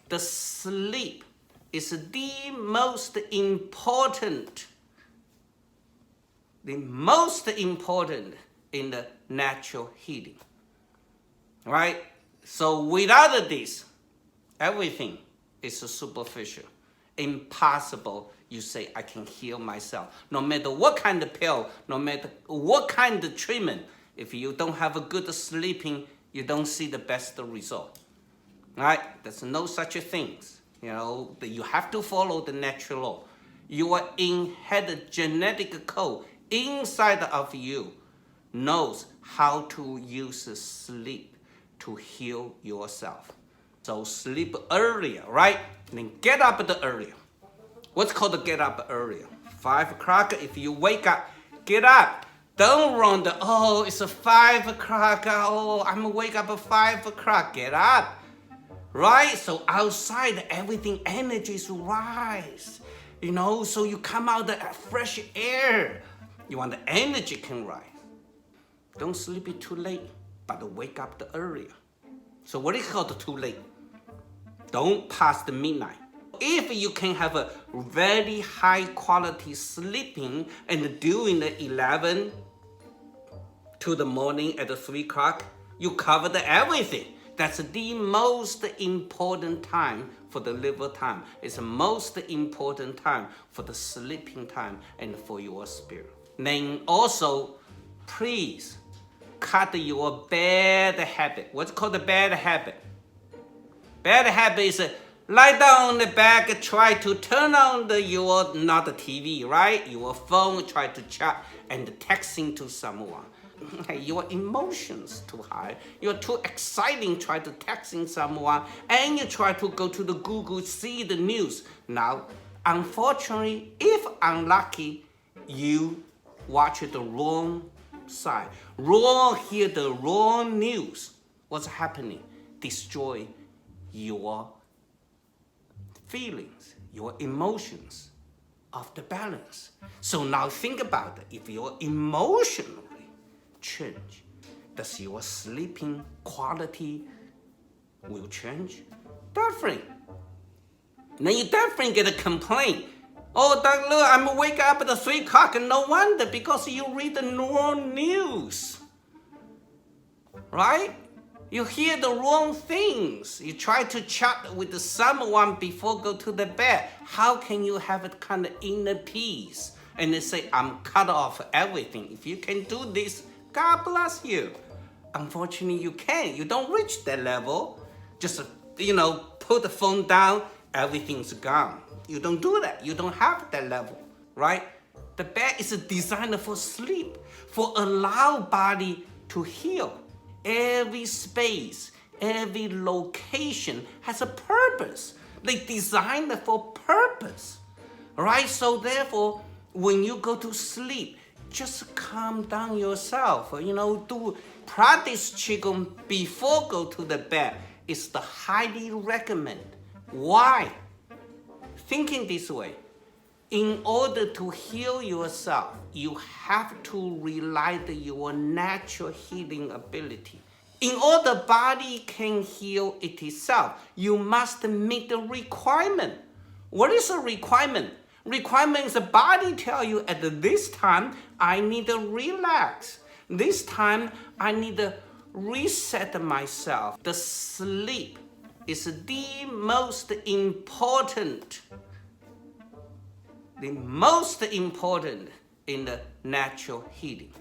The sleep is the most important in the natural healing, right? So without this, everything is superficial. Impossible, you say, I can heal myself. No matter what kind of pill, no matter what kind of treatment, if you don't have a good sleeping, you don't see the best result, right? There's no such things. You know, you have to follow the natural law. Your inherent genetic code inside of you knows how to use sleep to heal yourself. So sleep earlier, right? Then get up earlier. What's called get up earlier? 5 o'clock, if you wake up, get up. Don't run it's 5 o'clock, I'm wake up at 5 o'clock, get up. Right? So outside, everything energies rise. You know, so you come out the fresh air. You want the energy can rise. Don't sleep it too late, but wake up earlier. So what is called too late? Don't pass the midnight. If you can have a very high quality sleeping and during the 11 to the morning at 3 o'clock, you covered everything. That's the most important time for the liver time. It's the most important time for the sleeping time and for your spirit. Then also, please cut your bad habit. What's called a bad habit? Bad habit is lie down on the back, try to turn on not the TV, right? Your phone, try to chat and texting to someone. Your emotions too high. You're too exciting, try to texting someone, and you try to go to the Google, see the news. Now, unfortunately, if unlucky, you watch the wrong side, hear the wrong news. What's happening? Destroy your feelings, your emotions of the balance. So now think about it. If you're emotionally change, does your sleeping quality will change? Definitely. Then you definitely get a complaint. Oh, Dr. Lu, I'm wake up at 3 o'clock, and no wonder, because you read the wrong news, right? You hear the wrong things. You try to chat with someone before go to the bed. How can you have a kind of inner peace? And they say, I'm cut off everything. If you can do this, God bless you. Unfortunately, you can't. You don't reach that level. Just, put the phone down, everything's gone. You don't do that. You don't have that level, right? The bed is designed for sleep, for allow body to heal. Every space, every location has a purpose. They designed it for purpose, right? So therefore, when you go to sleep, just calm down yourself. Do practice Qigong before go to the bed is the highly recommend. Why? Thinking this way, in order to heal yourself, you have to rely on your natural healing ability. In order the body can heal it itself, you must meet the requirement. What is a requirement? Requirement is the body tell you at this time, I need to relax. This time, I need to reset myself. The sleep is the most important in the natural healing.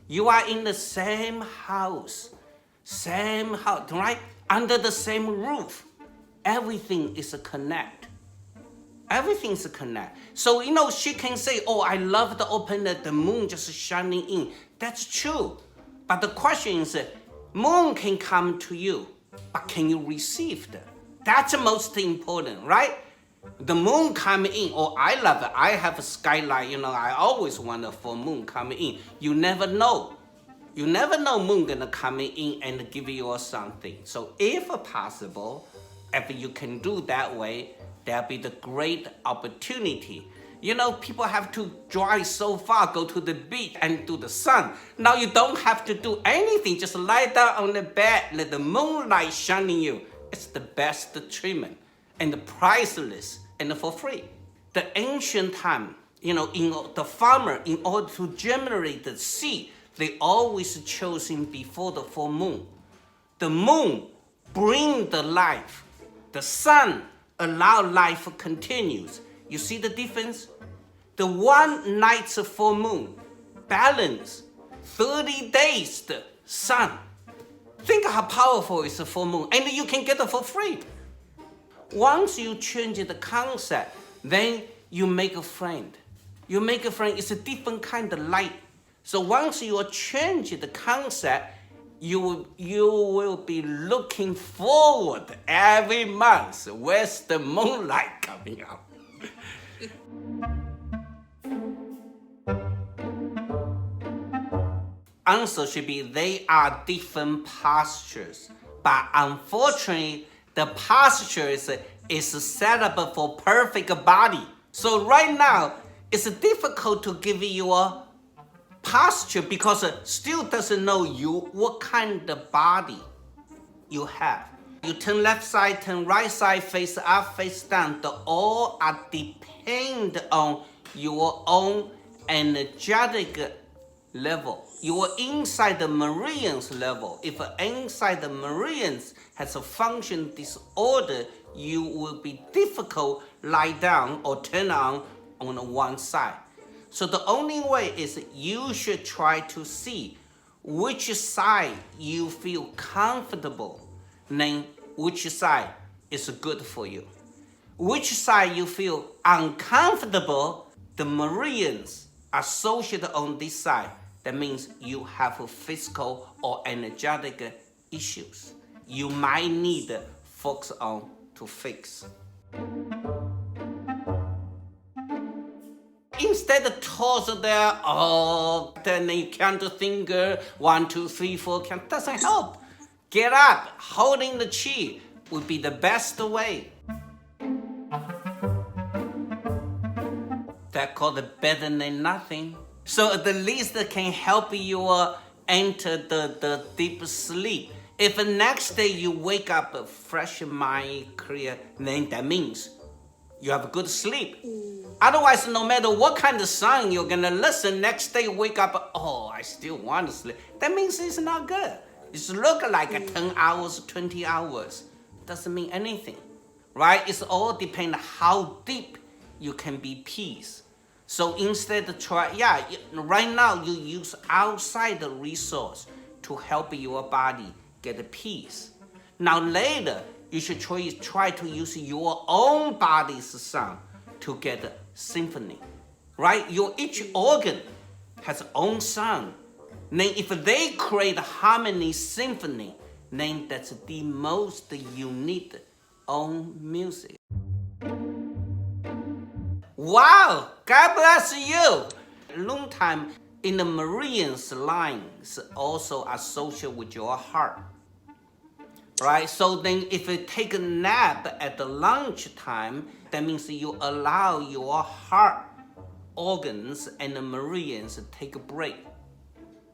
You are in the same house, right? Under the same roof. Everything is a connect. Everything's a connect. So, she can say, oh, I love the open the moon just shining in. That's true. But the question is, moon can come to you, but can you receive that? That's the most important, right? The moon come in, I love it. I have a skylight, I always want a full moon coming in. You never know. You never know moon gonna come in and give you something. So if possible, if you can do that way, there'll be the great opportunity. You know, people have to drive so far, go to the beach and do the sun. Now you don't have to do anything. Just lie down on the bed, let the moonlight shine on you. It's the best treatment and priceless and for free. The ancient time, you know, the farmer, in order to generate the seed, they always chosen before the full moon. The moon bring the life. The sun allow life continues. You see the difference? The one night's full moon balance 30 days the sun. Think how powerful is a full moon, and you can get it for free. Once you change the concept, then you make a friend. You make a friend, it's a different kind of light. So once you change the concept, you will be looking forward every month. Where's the moonlight coming out? Answer should be they are different postures, but unfortunately the postures is set up for perfect body. So right now it's difficult to give you a posture because still doesn't know you what kind of body you have. You turn left side, turn right side, face up, face down. They all are depend on your own energetic level. You are inside the meridians level. If inside the meridians has a function disorder, you will be difficult lie down or turn on one side. So the only way is you should try to see which side you feel comfortable, then which side is good for you. Which side you feel uncomfortable, the meridians associated on this side. That means you have physical or energetic issues. You might need to focus on to fix. Instead of toss there, then you count the finger, 1, 2, 3, 4, count, doesn't help. Get up, holding the chi would be the best way. That called better than nothing. So at the least it can help you enter the deep sleep. If the next day you wake up fresh mind, clear, then that means you have a good sleep. Otherwise, no matter what kind of song you're gonna listen, next day wake up, I still want to sleep. That means it's not good. It's look like 10 hours, 20 hours. Doesn't mean anything, right? It's all depend how deep you can be peace. So instead of right now you use outside the resource to help your body get peace. Now later, you should try to use your own body's sound to get symphony, right? Each organ has its own sound. Then if they create harmony symphony, then that's the most unique own music. Wow, God bless you. Long time in the meridians lines also associated with your heart. Right, so then if you take a nap at the lunch time, that means you allow your heart organs and the meridians to take a break.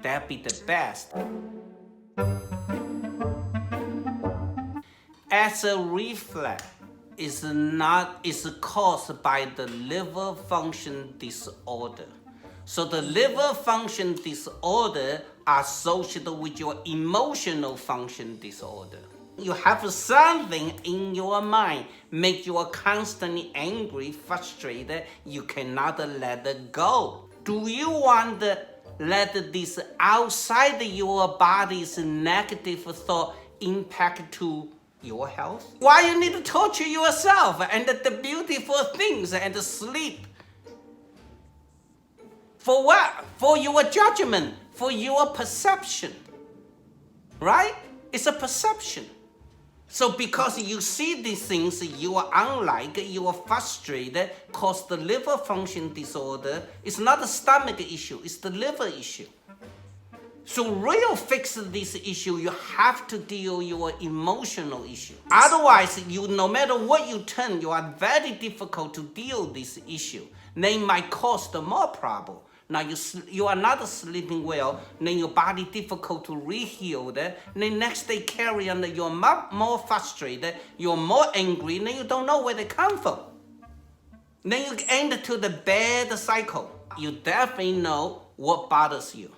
That'd be the best. As a reflex, is caused by the liver function disorder. So the liver function disorder are associated with your emotional function disorder. You have something in your mind make you constantly angry, frustrated. You cannot let it go. Do you want to let this outside your body's negative thought impact to your health? Why you need to torture yourself and the beautiful things and the sleep? For what? For your judgment, for your perception, right? It's a perception. So because you see these things, you are unlike, you are frustrated, cause the liver function disorder. It's not a stomach issue, it's the liver issue. So real fix this issue, you have to deal your emotional issue. Otherwise, no matter what you turn, you are very difficult to deal this issue. then it might cause the more problem. Now you are not sleeping well, then your body difficult to re-heal. Then next day carry on, you're more frustrated, you're more angry, then you don't know where they come from. Then you end to the bad cycle. You definitely know what bothers you.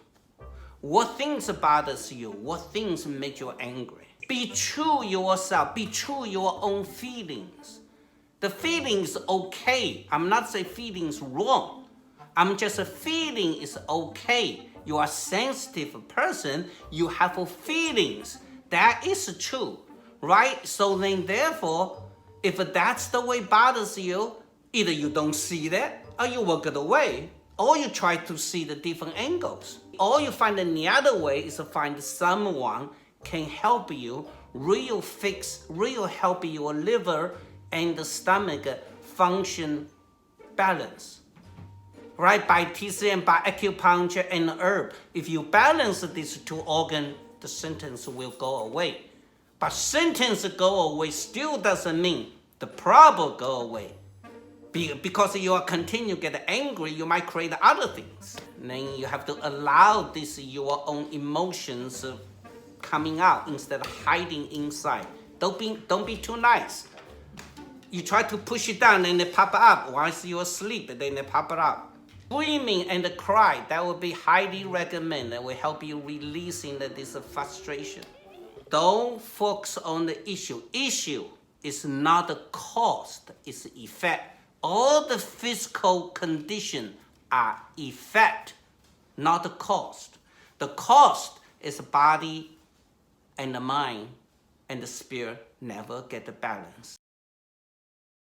What things bothers you? What things make you angry? Be true yourself. Be true your own feelings. The feelings okay. I'm not saying feelings wrong. I'm just a feeling is okay. You are a sensitive person. You have feelings. That is true, right? So then therefore, if that's the way bothers you, either you don't see that, or you walk it away, or you try to see the different angles. Or you find the other way is to find someone can help you, real help your liver and the stomach function balance. Right, by TCM, by acupuncture and herb. If you balance these two organs, the symptoms will go away. But symptoms go away still doesn't mean the problem go away. Because you are continue to get angry, you might create other things. Then you have to allow this your own emotions coming out instead of hiding inside. Don't be too nice. You try to push it down and they pop up. Once you're asleep, then they pop it up. Screaming and cry, that would be highly recommended. That will help you releasing this frustration. Don't focus on the issue. Issue is not the cause, it's the effect. All the physical conditions are effect, not the cause. The cause is the body and the mind and the spirit never get the balance.